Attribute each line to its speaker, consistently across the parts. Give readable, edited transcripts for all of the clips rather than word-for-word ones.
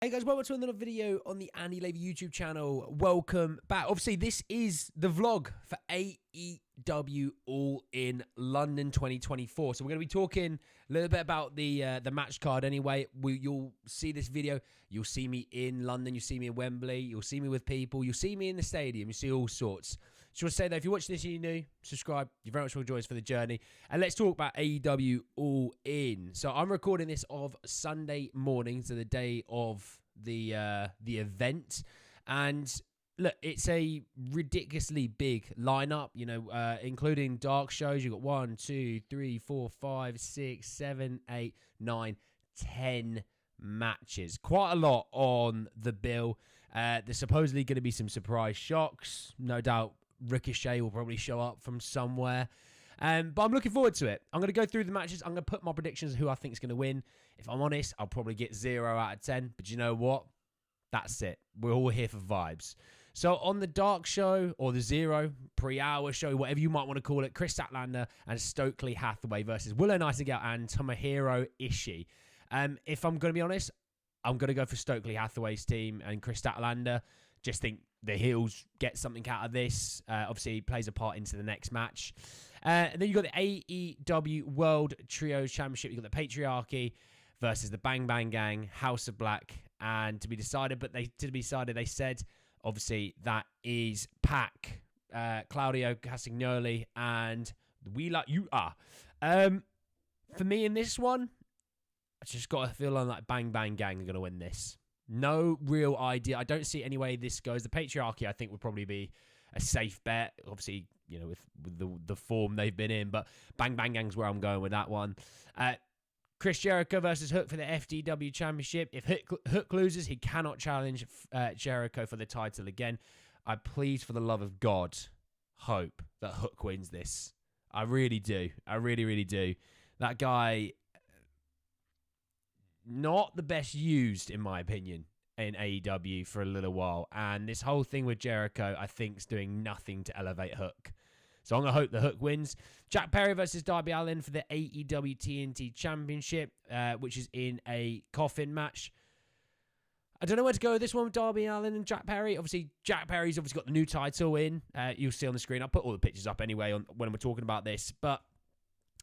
Speaker 1: Hey guys, welcome to another video on the Andy Levy YouTube channel. Welcome back. Obviously, this is the vlog for AEW All In London 2024. So we're going to be talking a little bit about the match card anyway. You'll see this video. You'll see me in London. You'll see me in Wembley. You'll see me with people. You'll see me in the stadium. You'll see all sorts. Just want to say that if you're watching this and you're new, subscribe. You're very much welcome to join us for the journey. And let's talk about AEW All In. So I'm recording this of Sunday morning, so the day of the event. And look, it's a ridiculously big lineup, including dark shows. You've got 1, 2, 3, 4, 5, 6, 7, 8, 9, 10 matches. Quite a lot on the bill. There's supposedly going to be some surprise shocks. No doubt Ricochet will probably show up from somewhere. But I'm looking forward to it. I'm going to go through the matches. I'm going to put my predictions of who I think is going to win. If I'm honest, I'll probably get 0 out of 10. But you know what? That's it. We're all here for vibes. So on the Dark Show, or the Zero, pre-hour show, whatever you might want to call it, Chris Statlander and Stokely Hathaway versus Willow Nightingale and Tomohiro Ishii. If I'm going to be honest, I'm going to go for Stokely Hathaway's team and Chris Statlander. Just think the heels get something out of this. Obviously, he plays a part into the next match. And then you've got the AEW World Trios Championship. You've got the Patriarchy versus the Bang Bang Gang, House of Black, and to be decided. But they said, obviously, that is Pac, Claudio Castagnoli, and We Like You Are. For me in this one, I just got a feeling like Bang Bang Gang are going to win this. No real idea. I don't see any way this goes. The Patriarchy, I think, would probably be a safe bet. Obviously, with the form they've been in. But Bang Bang Gang's where I'm going with that one. Chris Jericho versus Hook for the FTW Championship. If Hook loses, he cannot challenge Jericho for the title again. I please, for the love of God, hope that Hook wins this. I really do. I really, really do. That guy, not the best used, in my opinion, in AEW for a little while. And this whole thing with Jericho, I think, is doing nothing to elevate Hook. So I'm going to hope the Hook wins. Jack Perry versus Darby Allin for the AEW TNT Championship, which is in a coffin match. I don't know where to go with this one with Darby Allin and Jack Perry. Obviously, Jack Perry's obviously got the new title in. You'll see on the screen. I'll put all the pictures up anyway when we're talking about this. But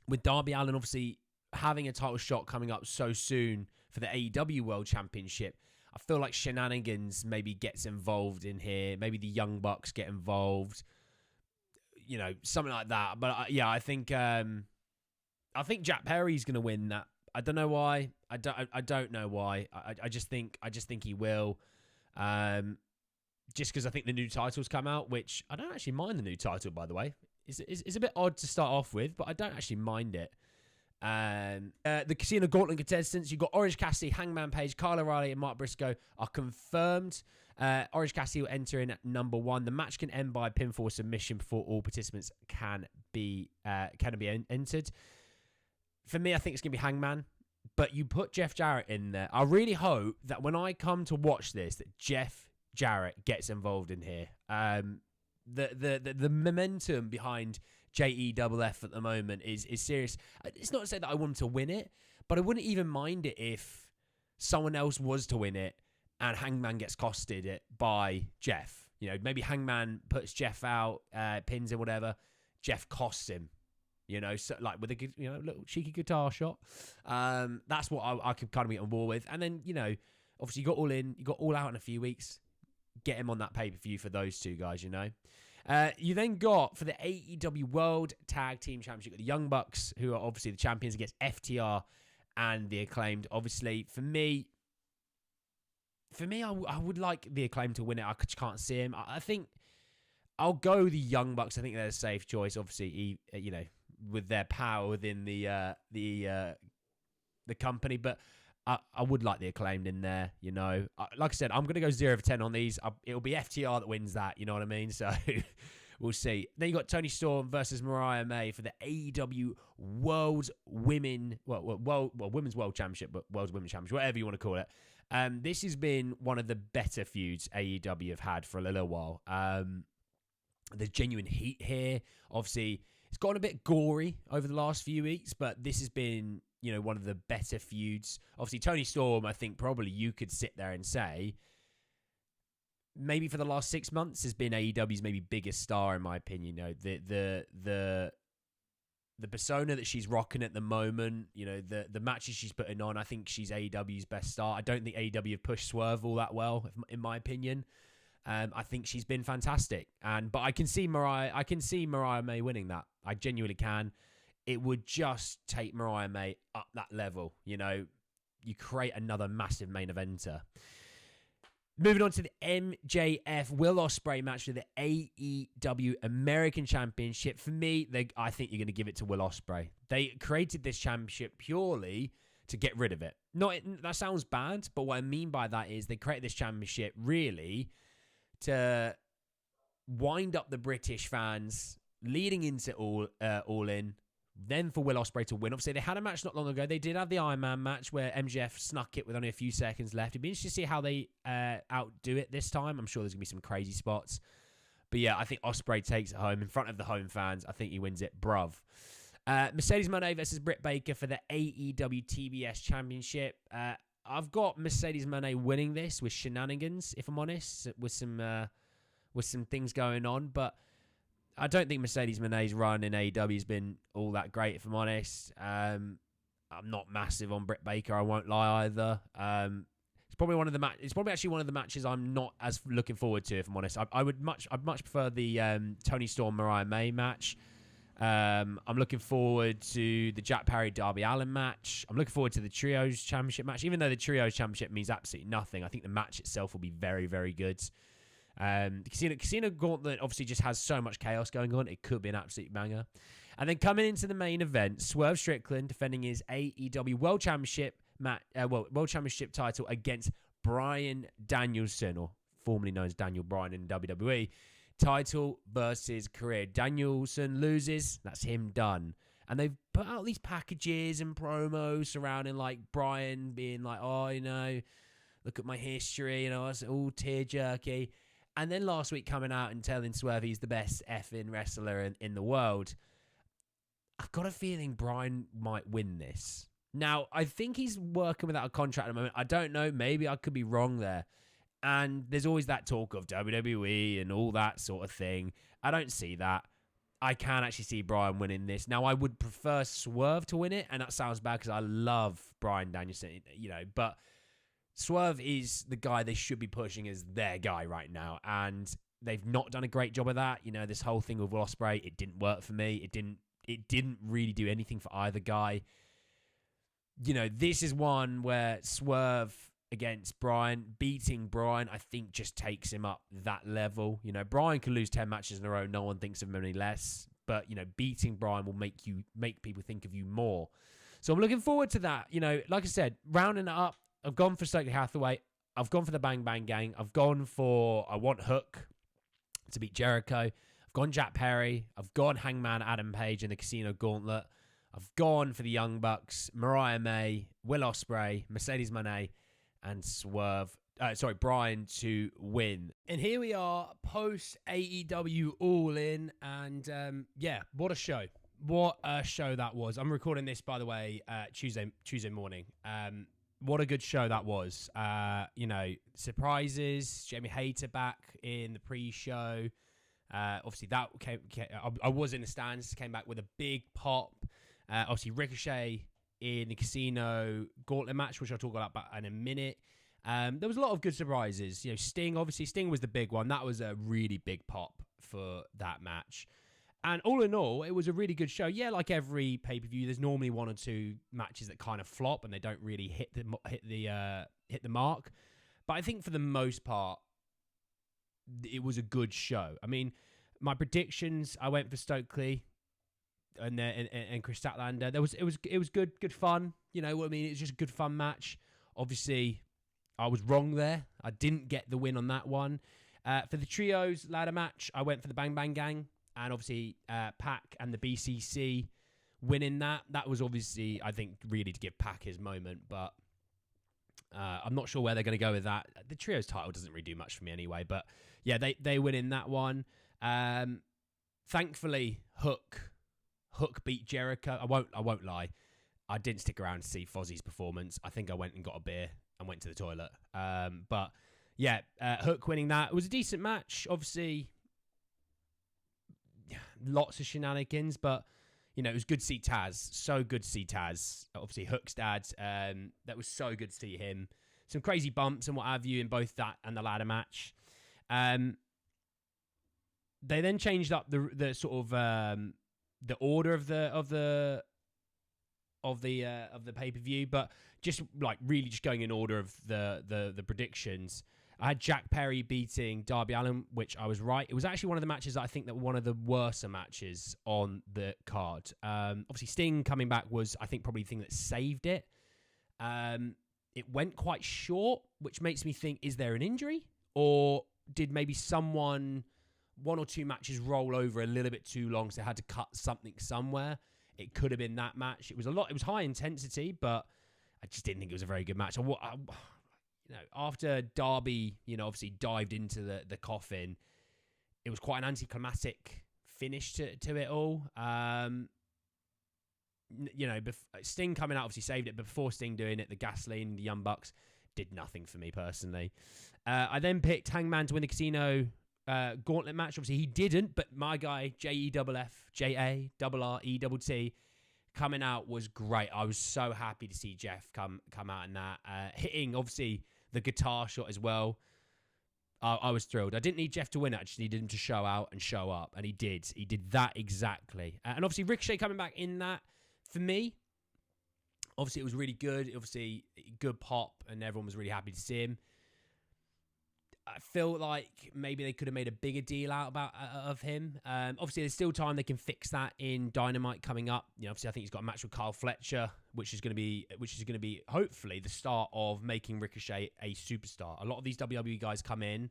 Speaker 1: with Darby Allin, obviously, having a title shot coming up so soon for the AEW World Championship, I feel like shenanigans maybe gets involved in here. Maybe the Young Bucks get involved. Something like that. But I think Jack Perry's going to win that. I don't know why. I don't know why. I just think he will. Just because I think the new title's come out, which I don't actually mind the new title, by the way. It's a bit odd to start off with, but I don't actually mind it. The Casino Gauntlet contestants, you've got Orange Cassidy, Hangman Page, Kyle O'Reilly, and Mark Briscoe are confirmed. Orange Cassidy will enter in at number 1. The match can end by pinfall submission before all participants can be entered. For me, I think it's going to be Hangman, but you put Jeff Jarrett in there. I really hope that when I come to watch this, that Jeff Jarrett gets involved in here. The momentum behind JEFF at the moment is serious. It's not to say that I want him to win it, but I wouldn't even mind it if someone else was to win it and Hangman gets costed it by Jeff. Maybe Hangman puts Jeff out, pins him, whatever. Jeff costs him. So like with a little cheeky guitar shot. That's what I could kind of be on board with. And then obviously you got All In, you got All Out in a few weeks. Get him on that pay-per-view for those two guys, You then got, for the AEW World Tag Team Championship, got the Young Bucks, who are obviously the champions, against FTR and the Acclaimed. Obviously, for me, I would like the Acclaimed to win it. I just can't see him. I think I'll go the Young Bucks. I think they're a safe choice. Obviously, with their power within the company, but I would like the Acclaimed in there, Like I said, I'm going to go 0 for 10 on these. It'll be FTR that wins that, you know what I mean? So we'll see. Then you got Toni Storm versus Mariah May for the AEW Women's World Championship, but World Women's Championship, whatever you want to call it. This has been one of the better feuds AEW have had for a little while. There's genuine heat here. Obviously, it's gotten a bit gory over the last few weeks, but this has been one of the better feuds. Obviously, Tony Storm, I think probably you could sit there and say, maybe for the last 6 months has been AEW's maybe biggest star, in my opinion. The persona that she's rocking at the moment, the matches she's putting on, I think she's AEW's best star. I don't think AEW have pushed Swerve all that well, in my opinion. I think she's been fantastic, but I can see Mariah May winning that. I genuinely can. It would just take Mariah May up that level. You create another massive main eventer. Moving on to the MJF Will Ospreay match for the AEW American Championship. For me, I think you're going to give it to Will Ospreay. They created this championship purely to get rid of it. That sounds bad, but what I mean by that is they created this championship really to wind up the British fans leading into All In, then for Will Ospreay to win. Obviously, they had a match not long ago. They did have the Iron Man match where MJF snuck it with only a few seconds left. It'd be interesting to see how they outdo it this time. I'm sure there's going to be some crazy spots. But yeah, I think Ospreay takes it home in front of the home fans. I think he wins it, bruv. Mercedes Moné versus Britt Baker for the AEW TBS Championship. I've got Mercedes Moné winning this with shenanigans, if I'm honest, with some things going on. But I don't think Mercedes Moné's run in AEW has been all that great, if I'm honest. I'm not massive on Britt Baker, I won't lie either. It's probably actually one of the matches I'm not as looking forward to, if I'm honest. I'd much prefer the Tony Storm Mariah May match. I'm looking forward to the Jack Perry Darby Allin match. I'm looking forward to the Trios Championship match, even though the Trios Championship means absolutely nothing. I think the match itself will be very, very good. The Casino Gauntlet obviously just has so much chaos going on. It could be an absolute banger. And then coming into the main event, Swerve Strickland defending his AEW World Championship World Championship title against Bryan Danielson, or formerly known as Daniel Bryan in WWE. Title versus career. Danielson loses. That's him done. And they've put out these packages and promos surrounding like Bryan being like, look at my history, it's all tear jerky. And then last week coming out and telling Swerve he's the best effing wrestler in the world. I've got a feeling Bryan might win this. Now, I think he's working without a contract at the moment. I don't know. Maybe I could be wrong there. And there's always that talk of WWE and all that sort of thing. I don't see that. I can actually see Bryan winning this. Now, I would prefer Swerve to win it. And that sounds bad because I love Bryan Danielson, but Swerve is the guy they should be pushing as their guy right now, and they've not done a great job of that. This whole thing with Will Ospreay, it didn't work for me. It didn't really do anything for either guy. This is one where Swerve against Bryan, beating Bryan, I think just takes him up that level. Bryan can lose 10 matches in a row. No one thinks of him any less, but beating Bryan will make people think of you more. So I'm looking forward to that. Like I said, rounding it up. I've gone for Stokely Hathaway. I've gone for the Bang Bang Gang. I want Hook to beat Jericho. I've gone Jack Perry. I've gone Hangman Adam Page in the Casino Gauntlet. I've gone for the Young Bucks, Mariah May, Will Ospreay, Mercedes Moné, and Bryan to win. And here we are, post AEW All In, and what a show. What a show that was. I'm recording this, by the way, Tuesday morning. What a good show that was. Surprises. Jamie Hayter back in the pre-show. Obviously, that came I was in the stands. Came back with a big pop. Obviously, Ricochet in the Casino Gauntlet match, which I'll talk about in a minute. There was a lot of good surprises. Sting was the big one. That was a really big pop for that match. And all in all, it was a really good show. Yeah, like every pay-per-view, there's normally one or two matches that kind of flop and they don't really hit the mark. But I think for the most part, it was a good show. I mean, my predictions, I went for Stokely and Chris Statlander. It was good fun. You know what I mean? It was just a good fun match. Obviously, I was wrong there. I didn't get the win on that one. For the trios ladder match, I went for the Bang Bang Gang. And obviously, Pac and the BCC winning that. That was obviously, I think, really to give Pac his moment. But I'm not sure where they're going to go with that. The trios title doesn't really do much for me anyway. But yeah, they win in that one. Thankfully, Hook beat Jericho. I won't lie. I didn't stick around to see Fozzie's performance. I think I went and got a beer and went to the toilet. But yeah, Hook winning that. It was a decent match. Obviously, lots of shenanigans, but it was good to see Taz. So good to see Taz. Obviously, Hook's dad. That was so good to see him. Some crazy bumps and what have you in both that and the ladder match. They then changed up the sort of the order of the pay-per-view, but just like really just going in order of the predictions. I had Jack Perry beating Darby Allin, which I was right. It was actually one of the matches that I think that were one of the worser matches on the card. Obviously, Sting coming back was, I think, probably the thing that saved it. It went quite short, which makes me think, is there an injury? Or did maybe one or two matches roll over a little bit too long, so they had to cut something somewhere? It could have been that match. It was high intensity, but I just didn't think it was a very good match. After Darby, obviously dived into the coffin, it was quite an anticlimactic finish to it all. Sting coming out obviously saved it, but before Sting doing it, the Gasoline, the Young Bucks did nothing for me personally. I then picked Hangman to win the Casino gauntlet match. Obviously he didn't, but my guy JEFFJARRETT coming out was great. I was so happy to see Jeff come out in that, hitting obviously the guitar shot as well. I was thrilled. I didn't need Jeff to win it. I just needed him to show out and show up, and he did. He did that exactly. And obviously Ricochet coming back in that, for me, obviously it was really good. Obviously good pop, and everyone was really happy to see him. I feel like maybe they could have made a bigger deal out of him. Obviously, there's still time they can fix that in Dynamite coming up. Obviously, I think he's got a match with Kyle Fletcher, which is going to be hopefully the start of making Ricochet a superstar. A lot of these WWE guys come in,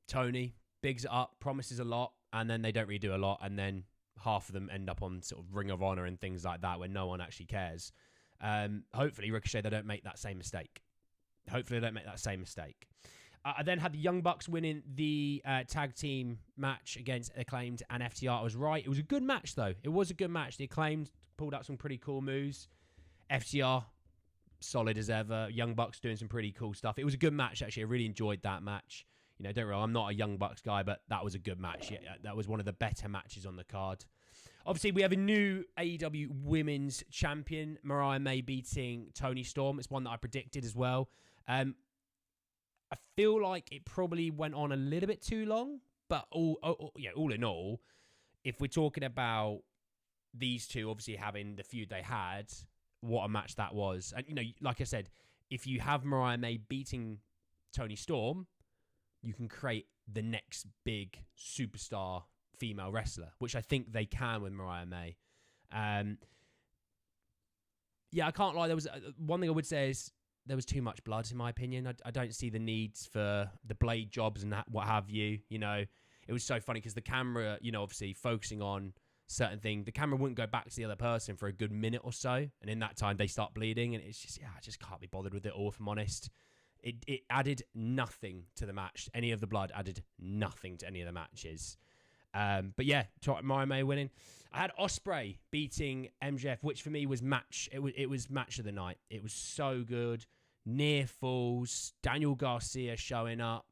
Speaker 1: Tony bigs it up, promises a lot, and then they don't really do a lot, and then half of them end up on sort of Ring of Honor and things like that where no one actually cares. Hopefully, Ricochet, they don't make that same mistake. I then had the Young Bucks winning the tag team match against Acclaimed and FTR. I was right. It was a good match, though. It was a good match. The Acclaimed pulled out some pretty cool moves. FTR, solid as ever. Young Bucks doing some pretty cool stuff. It was a good match, actually. I really enjoyed that match. Don't worry, I'm not a Young Bucks guy, but that was a good match. Yeah, that was one of the better matches on the card. Obviously, we have a new AEW Women's Champion, Mariah May beating Toni Storm. It's one that I predicted as well. I feel like it probably went on a little bit too long, but all in all, if we're talking about these two obviously having the feud they had, what a match that was. And, like I said, if you have Mariah May beating Toni Storm, you can create the next big superstar female wrestler, which I think they can with Mariah May. I can't lie. There was one thing I would say is, there was too much blood, in my opinion. I don't see the needs for the blade jobs and what have you. It was so funny because the camera, obviously focusing on certain thing, the camera wouldn't go back to the other person for a good minute or so. And in that time, they start bleeding. And it's just, I just can't be bothered with it all, if I'm honest. It added nothing to the match. Any of the blood added nothing to any of the matches. But yeah, Mariah May winning. I had Ospreay beating MJF, which for me was match. It was match of the night. It was so good. Near falls. Daniel Garcia showing up.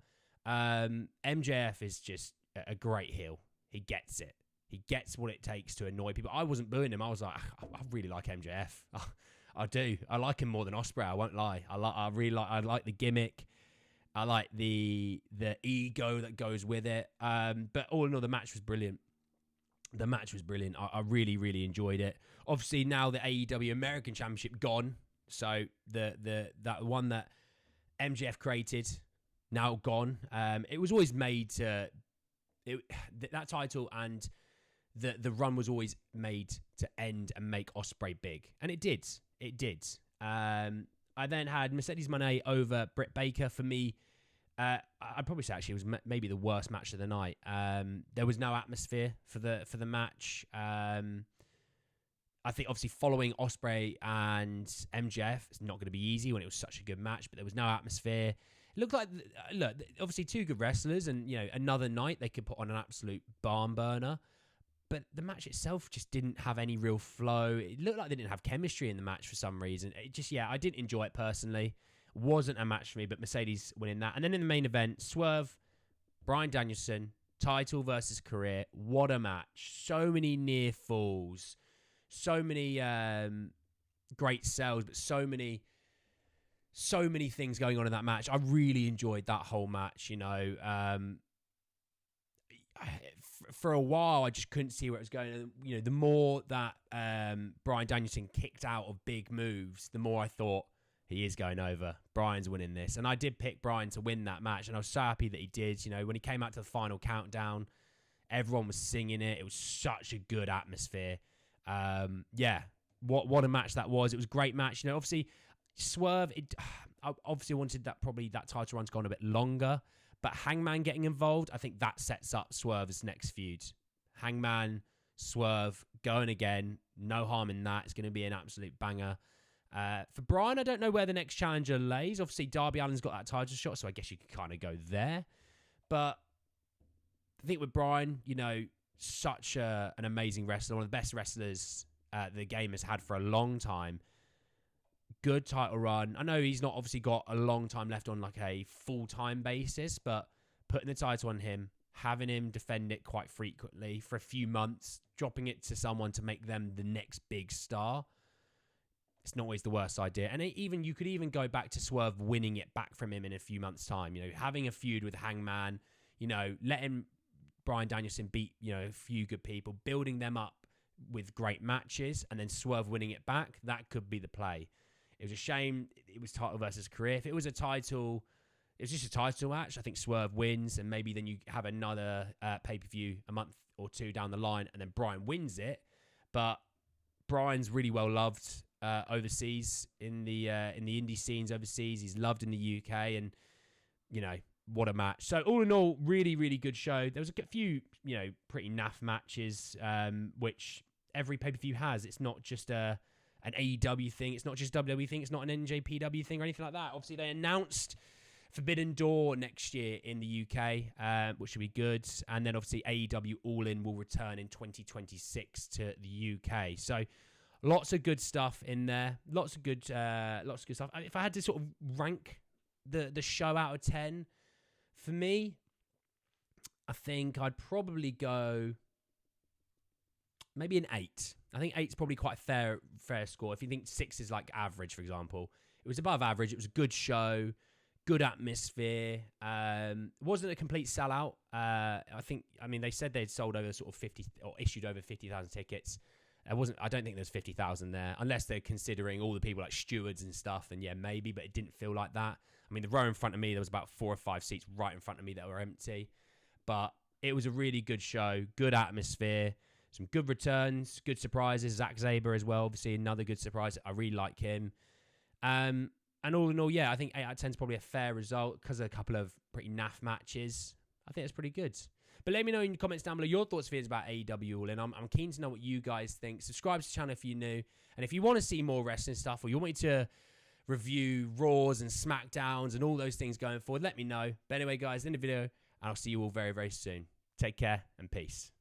Speaker 1: MJF is just a great heel. He gets it. He gets what it takes to annoy people. I wasn't booing him. I was like, I really like MJF. I do. I like him more than Ospreay. I won't lie. I like the gimmick. I like the ego that goes with it. But all in all, the match was brilliant. I really, really enjoyed it. Obviously, now the AEW American Championship gone. So that one that MJF created, now gone. It was always made to... that title and the run was always made to end and make Ospreay big. And it did. I then had Mercedes Moné over Britt Baker. For me, I'd probably say actually it was maybe the worst match of the night. There was no atmosphere for the match. I think obviously following Ospreay and MJF, it's not going to be easy when it was such a good match, but there was no atmosphere. It looked like, obviously two good wrestlers, and another night they could put on an absolute barn burner. But the match itself just didn't have any real flow. It looked like they didn't have chemistry in the match for some reason. It just, I didn't enjoy it personally. Wasn't a match for me, but Mercedes winning that. And then in the main event, Swerve, Bryan Danielson, title versus career. What a match. So many near falls. So many great sells, but so many things going on in that match. I really enjoyed that whole match, for a while, I just couldn't see where it was going. And, the more that Bryan Danielson kicked out of big moves, the more I thought, he is going over. Bryan's winning this. And I did pick Bryan to win that match, and I was so happy that he did. When he came out to the final countdown, everyone was singing it. It was such a good atmosphere. What a match that was. It was a great match. Obviously, Swerve, I obviously wanted that title run to go on a bit longer. But Hangman getting involved, I think that sets up Swerve's next feud. Hangman, Swerve, going again. No harm in that. It's going to be an absolute banger. For Bryan, I don't know where the next challenger lays. Obviously, Darby Allin's got that title shot, so I guess you could kind of go there. But I think with Bryan, such an amazing wrestler, one of the best wrestlers the game has had for a long time. Good title run. I know he's not obviously got a long time left on like a full-time basis, but putting the title on him, having him defend it quite frequently for a few months, dropping it to someone to make them the next big star, it's not always the worst idea. And you could even go back to Swerve winning it back from him in a few months' time. Having a feud with Hangman, letting Bryan Danielson beat, a few good people, building them up with great matches, and then Swerve winning it back. That could be the play. It was a shame it was title versus career. If it was just a title match, I think Swerve wins, and maybe then you have another pay-per-view a month or two down the line, and then Bryan wins it. But Bryan's really well loved overseas in the indie scenes overseas. He's loved in the UK, and what a match. So all in all, really, really good show. There was a few pretty naff matches, which every pay-per-view has. It's not just an AEW thing. It's not just WWE thing. It's not an NJPW thing or anything like that. Obviously, they announced Forbidden Door next year in the UK, which should be good. And then obviously AEW All In will return in 2026 to the UK. So lots of good stuff in there. Lots of good stuff. If I had to sort of rank the show out of 10, for me, I think I'd probably go maybe an 8. I think 8's probably quite a fair score. If you think 6 is like average, for example, it was above average. It was a good show, good atmosphere. Wasn't a complete sellout. They said they'd sold over sort of 50 or issued over 50,000 tickets. I don't think there's 50,000 there, unless they're considering all the people like stewards and stuff. Then yeah, maybe, but it didn't feel like that. I mean, the row in front of me, there was about 4 or 5 seats right in front of me that were empty. But it was a really good show, good atmosphere. Some good returns, good surprises. Zack Sabre as well, obviously another good surprise. I really like him. And all in all, I think 8 out of 10 is probably a fair result because of a couple of pretty naff matches. I think it's pretty good. But let me know in the comments down below your thoughts and feelings about AEW All In. I'm keen to know what you guys think. Subscribe to the channel if you're new. And if you want to see more wrestling stuff, or you want me to review Raws and SmackDowns and all those things going forward, let me know. But anyway, guys, in the video, and I'll see you all very, very soon. Take care and peace.